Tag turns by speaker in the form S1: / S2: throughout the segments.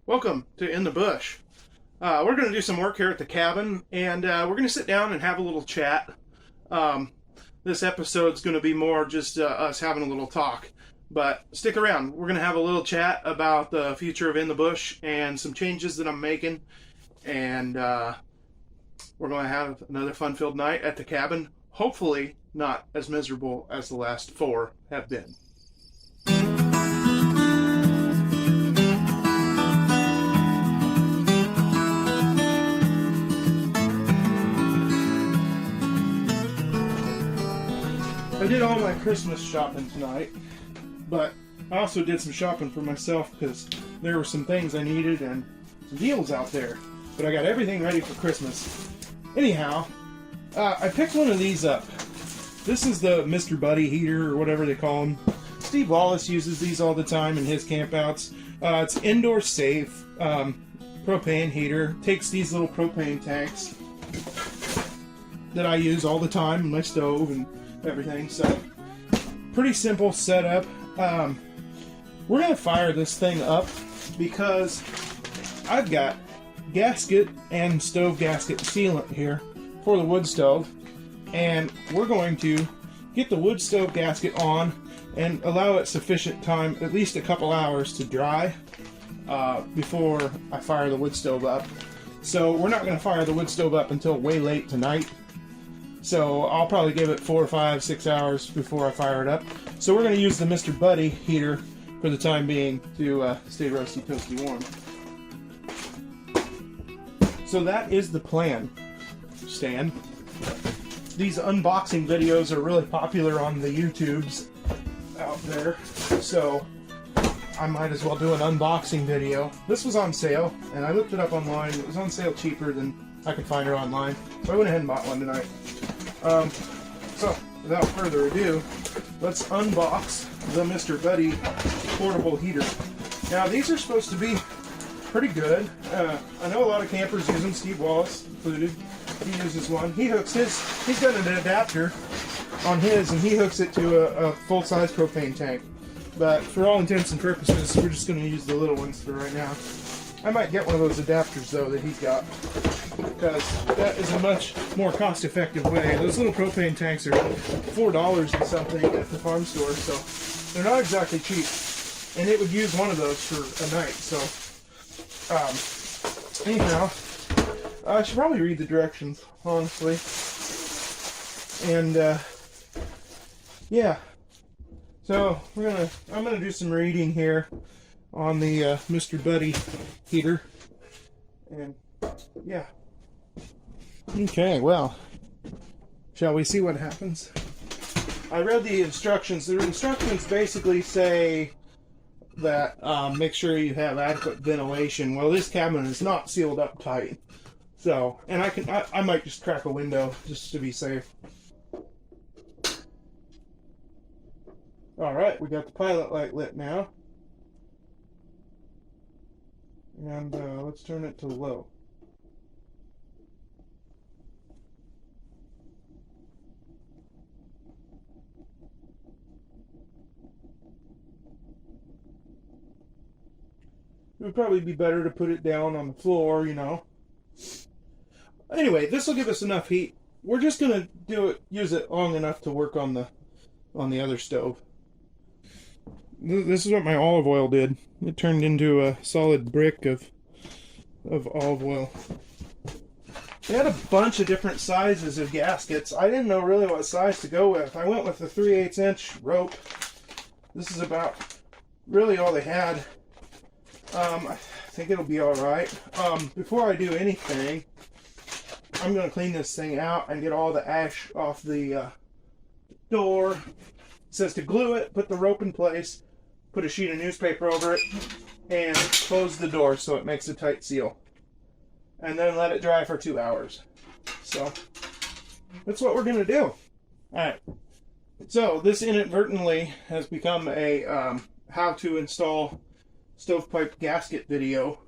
S1: Welcome to In the Bush. We're going to do some work here at the cabin, and we're going to sit down and have a little chat. This episode's going to be more just us having a little talk, but stick around. We're going to have a little chat about the future of In the Bush and some changes that I'm making, and we're going to have another fun-filled night at the cabin. Hopefully not as miserable as the last 4 have been. I did all my Christmas shopping tonight, but I also did some shopping for myself because there were some things I needed and some deals out there. But I got everything ready for Christmas. Anyhow, I picked one of these up. This is the Mr. Buddy heater, or whatever they call them. Steve Wallace uses these all the time in his campouts. It's indoor safe propane heater. Takes these little propane tanks that I use all the time in my stove and everything. So pretty simple setup. We're gonna fire this thing up because I've got gasket and stove gasket sealant here for the wood stove, and we're going to get the wood stove gasket on and allow it sufficient time, at least a couple hours, to dry before I fire the wood stove up. So we're not going to fire the wood stove up until way late tonight. So I'll probably give it 4, 5, 6 hours before I fire it up. So we're going to use the Mr. Buddy heater for the time being to stay roasty, toasty, warm. So that is the plan, Stan. These unboxing videos are really popular on the YouTubes out there, so I might as well do an unboxing video. This was on sale, and I looked it up online. It was on sale cheaper than I could find it online, so I went ahead and bought one tonight. So, without further ado, let's unbox the Mr. Buddy portable heater. Now, these are supposed to be pretty good. I know a lot of campers use them, Steve Wallace included. He uses one. He hooks his, he's got an adapter on his, and he hooks it to a full-size propane tank. But for all intents and purposes, we're just going to use the little ones for right now. I might get one of those adapters, though, that he's got, because that is a much more cost-effective way. Those little propane tanks are $4 and something at the farm store, so they're not exactly cheap. And it would use one of those for a night, so anyhow, I should probably read the directions, honestly. And yeah, so I'm gonna do some reading here on the Mr. Buddy heater, and yeah. Okay, well, shall we see what happens? I read the instructions. The instructions basically say that make sure you have adequate ventilation. Well, this cabin is not sealed up tight, so, and I might just crack a window just to be safe. All right, we got the pilot light lit now, and let's turn it to low. It would probably be better to put it down on the floor, you know. Anyway, this will give us enough heat. We're just gonna use it long enough to work on the other stove. This is what my olive oil did. It turned into a solid brick of olive oil. They had a bunch of different sizes of gaskets. I didn't know really what size to go with. I went with the 3/8 inch rope. This is about really all they had. I think it'll be alright. Before I do anything, I'm going to clean this thing out and get all the ash off the door. It says to glue it, put the rope in place, put a sheet of newspaper over it, and close the door so it makes a tight seal. And then let it dry for 2 hours. So, that's what we're going to do. Alright. So, this inadvertently has become a how to install stovepipe gasket video.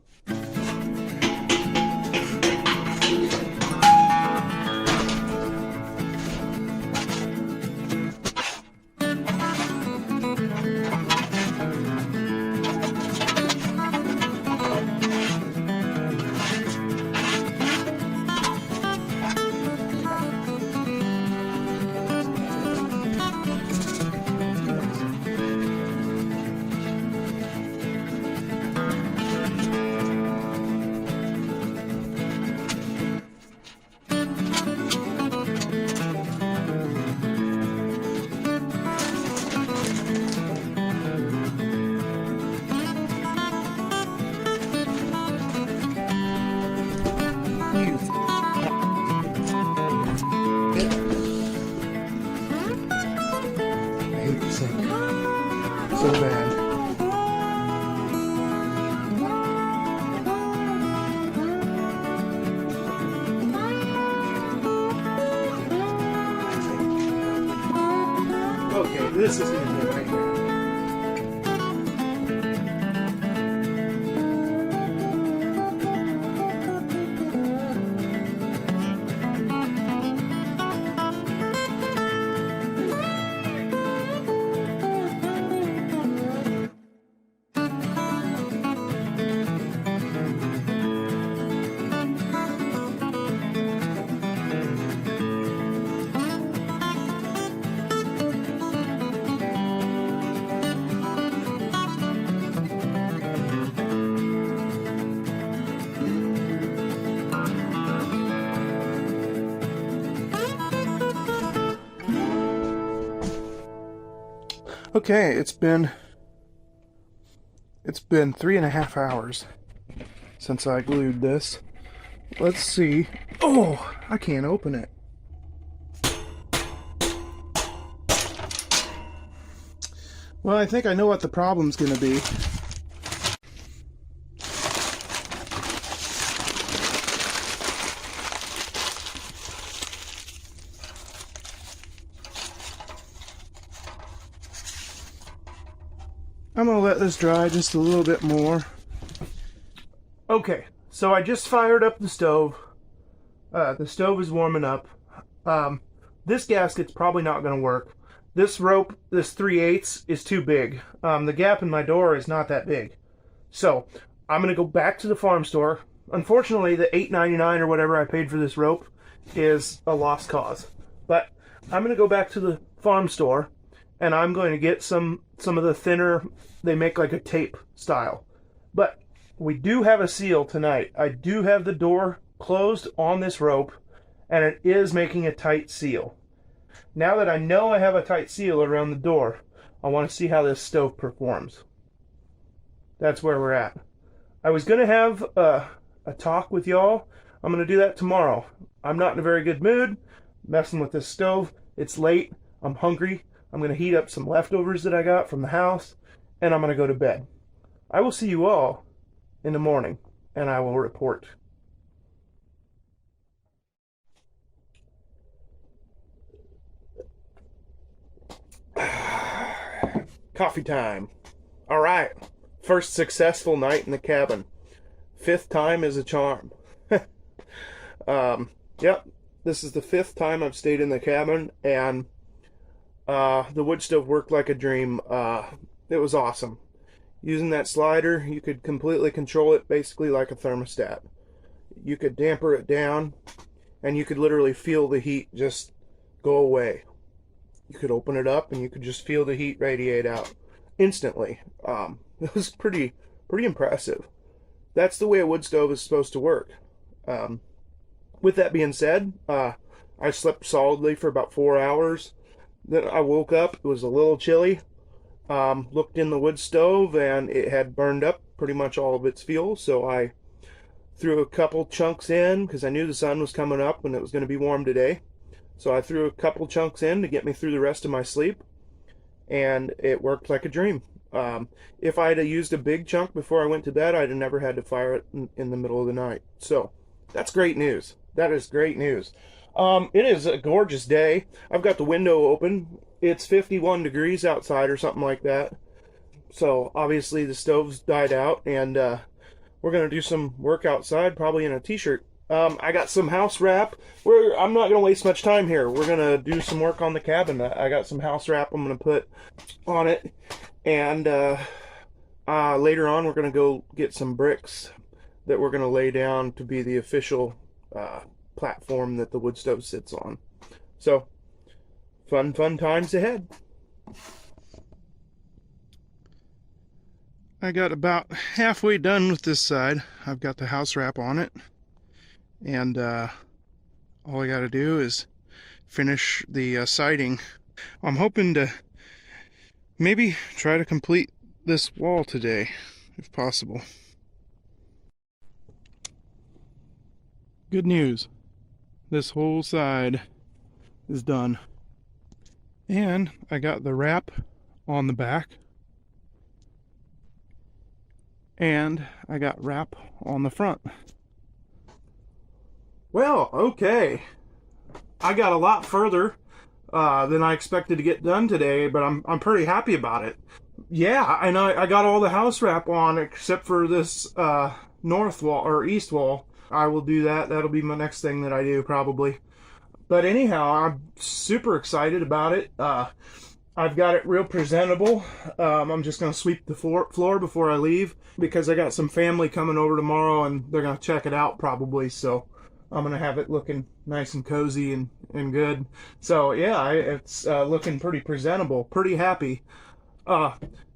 S1: this is going to do right here. Okay, it's been 3.5 hours since I glued this. Let's see. Oh, I can't open it. Well, I think I know what the problem's going to be. I'm going to let this dry just a little bit more. Okay, so I just fired up the stove. The stove is warming up. This gasket's probably not going to work. This rope, this 3/8 is too big. The gap in my door is not that big. So I'm going to go back to the farm store. Unfortunately, the $8.99 or whatever I paid for this rope is a lost cause. But I'm going to go back to the farm store and I'm going to get some of the thinner, they make like a tape style. But we do have a seal tonight. I do have the door closed on this rope and it is making a tight seal. Now that I know I have a tight seal around the door, I want to see how this stove performs. That's where we're at. I was going to have a talk with y'all. I'm going to do that tomorrow. I'm not in a very good mood messing with this stove. It's late. I'm hungry. I'm going to heat up some leftovers that I got from the house, and I'm going to go to bed. I will see you all in the morning, and I will report. Coffee time. All right. First successful night in the cabin. 5th time is a charm. Yep. This is the 5th time I've stayed in the cabin, and the wood stove worked like a dream. It was awesome. Using that slider, you could completely control it basically like a thermostat. You could damper it down, and you could literally feel the heat just go away. You could open it up, and you could just feel the heat radiate out instantly. It was pretty impressive. That's the way a wood stove is supposed to work. With that being said, I slept solidly for about 4 hours. Then I woke up, it was a little chilly, looked in the wood stove and it had burned up pretty much all of its fuel, so I threw a couple chunks in because I knew the sun was coming up and it was going to be warm today. So I threw a couple chunks in to get me through the rest of my sleep, and it worked like a dream. If I had used a big chunk before I went to bed, I'd have never had to fire it in the middle of the night. So that's great news. That is great news. It is a gorgeous day. I've got the window open. It's 51 degrees outside or something like that. So obviously the stove's died out, and we're going to do some work outside, probably in a t-shirt. I got some house wrap. I'm not going to waste much time here. We're going to do some work on the cabin. I got some house wrap I'm going to put on it. And later on we're going to go get some bricks that we're going to lay down to be the official platform that the wood stove sits on. So, fun times ahead. I got about halfway done with this side. I've got the house wrap on it, and all I got to do is finish the siding. I'm hoping to maybe try to complete this wall today, if possible. Good news. This whole side is done. And I got the wrap on the back. And I got wrap on the front. Well, okay. I got a lot further than I expected to get done today, but I'm pretty happy about it. Yeah, and I got all the house wrap on except for this north wall or east wall. I will do that. That'll be my next thing that I do probably. But anyhow, I'm super excited about it. I've got it real presentable. I'm just going to sweep the floor before I leave because I got some family coming over tomorrow and they're going to check it out probably. So I'm going to have it looking nice and cozy and good. So yeah, it's looking pretty presentable, pretty happy.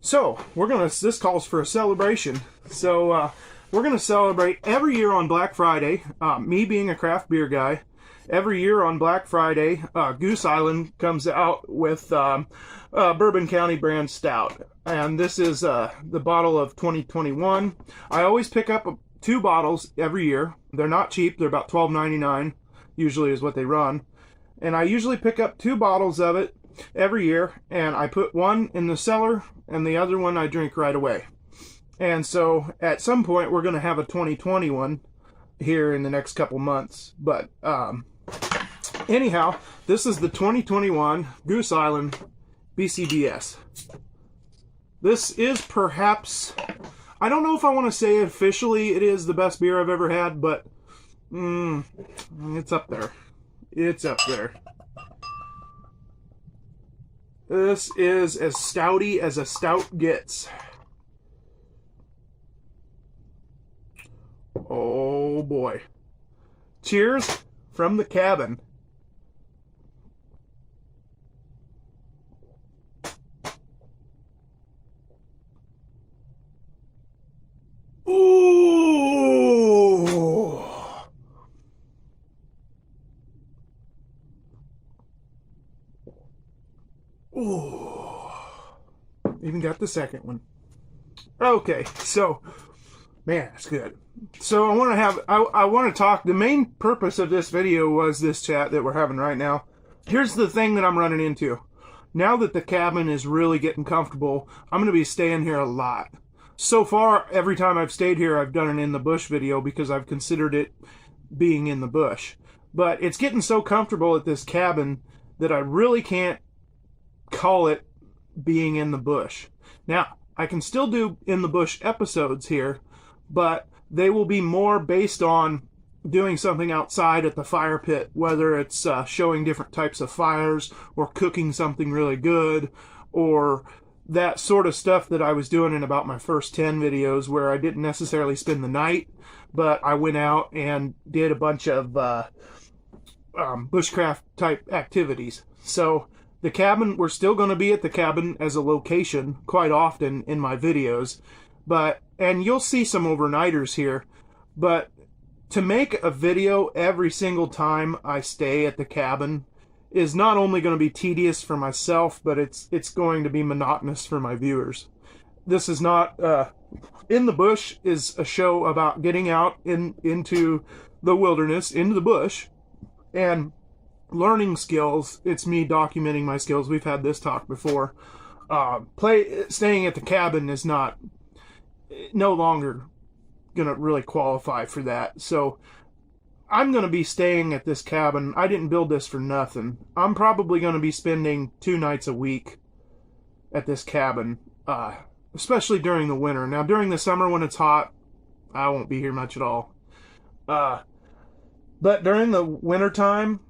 S1: So this calls for a celebration. So we're going to celebrate every year on Black Friday. Me being a craft beer guy, every year on Black Friday, Goose Island comes out with Bourbon County brand stout. And this is the bottle of 2021. I always pick up 2 bottles every year. They're not cheap. They're about $12.99 usually is what they run. And I usually pick up 2 bottles of it every year. And I put one in the cellar and the other one I drink right away. And so at some point we're going to have a 2021 here in the next couple months. But anyhow, this is the 2021 Goose Island BCBS. This is perhaps, I don't know if I want to say officially it is the best beer I've ever had, but it's up there. It's up there. This is as stouty as a stout gets. Oh boy. Cheers from the cabin. Ooh. Ooh. Even got the second one. Okay, so man, that's good. So I want to talk. The main purpose of this video was this chat that we're having right now. Here's the thing that I'm running into. Now that the cabin is really getting comfortable, I'm going to be staying here a lot. So far, every time I've stayed here, I've done an in the bush video because I've considered it being in the bush. But it's getting so comfortable at this cabin that I really can't call it being in the bush. Now, I can still do in the bush episodes here, but they will be more based on doing something outside at the fire pit, whether it's showing different types of fires or cooking something really good or that sort of stuff that I was doing in about my first 10 videos where I didn't necessarily spend the night, but I went out and did a bunch of bushcraft type activities. So the cabin, we're still going to be at the cabin as a location quite often in my videos, and you'll see some overnighters here, but to make a video every single time I stay at the cabin is not only going to be tedious for myself, but it's going to be monotonous for my viewers. This is not In the Bush is a show about getting out into the wilderness, into the bush, and learning skills. It's me documenting my skills. We've had this talk before. Staying at the cabin is no longer gonna really qualify for that. So I'm gonna be staying at this cabin. I didn't build this for nothing. I'm probably gonna be spending 2 nights a week at this cabin, especially during the winter. Now during the summer when it's hot, I won't be here much at all. But during the winter time,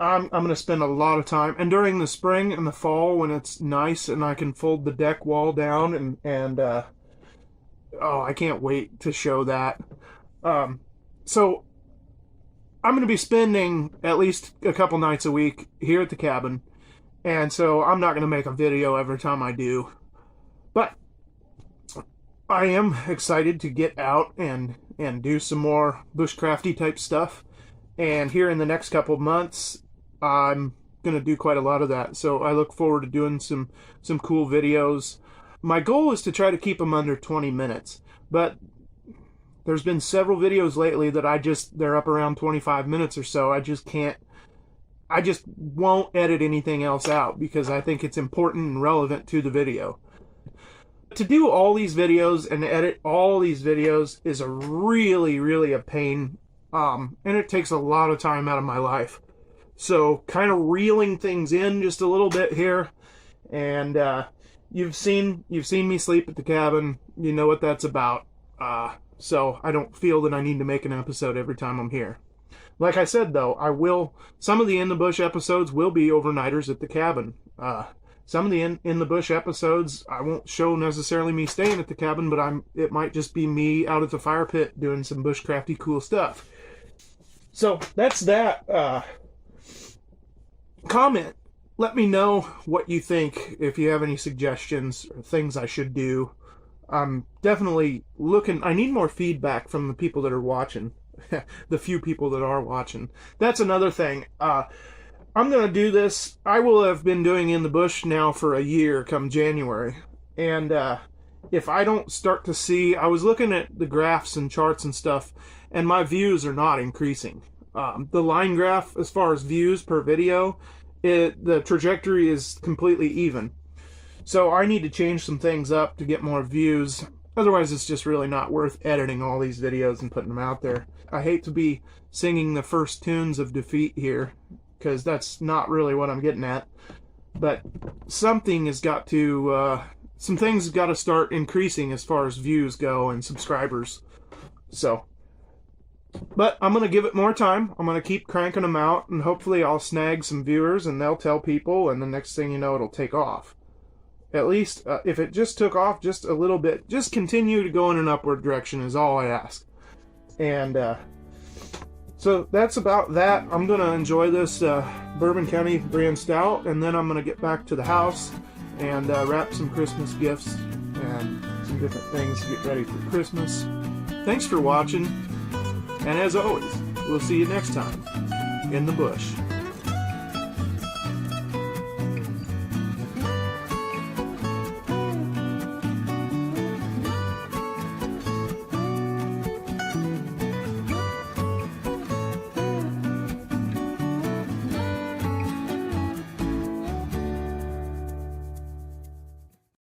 S1: I'm going to spend a lot of time. And during the spring and the fall when it's nice and I can fold the deck wall down and I can't wait to show that. So I'm going to be spending at least a couple nights a week here at the cabin. And so I'm not going to make a video every time I do. But I am excited to get out and do some more bushcrafty type stuff. And here in the next couple months, I'm going to do quite a lot of that. So I look forward to doing some cool videos. My goal is to try to keep them under 20 minutes. But there's been several videos lately that they're up around 25 minutes or so. I just won't edit anything else out because I think it's important and relevant to the video. To do all these videos and edit all these videos is really a pain. And it takes a lot of time out of my life. So kind of reeling things in just a little bit here. And you've seen me sleep at the cabin. You know what that's about. So I don't feel that I need to make an episode every time I'm here. Like I said, though, some of the In the Bush episodes will be overnighters at the cabin. Some of the in the Bush episodes, I won't show necessarily me staying at the cabin, but it might just be me out at the fire pit doing some bushcrafty cool stuff. So that's that. Comment. Let me know what you think, if you have any suggestions or things I should do. I'm definitely looking. I need more feedback from the people that are watching. The few people that are watching. That's another thing. I'm going to do this. I will have been doing In the Bush now for a year come January. And if I don't start to see... I was looking at the graphs and charts and stuff, and my views are not increasing. The line graph, as far as views per video, the trajectory is completely even. So I need to change some things up to get more views. Otherwise, it's just really not worth editing all these videos and putting them out there. I hate to be singing the first tunes of defeat here, because that's not really what I'm getting at. But something has got to... some things have got to start increasing as far as views go and subscribers. So... But I'm going to give it more time. I'm going to keep cranking them out, and hopefully I'll snag some viewers, and they'll tell people, and the next thing you know, it'll take off. At least, if it just took off just a little bit, just continue to go in an upward direction is all I ask. And so that's about that. I'm going to enjoy this Bourbon County brand stout, and then I'm going to get back to the house and wrap some Christmas gifts and some different things to get ready for Christmas. Thanks for watching. And as always, we'll see you next time in the bush.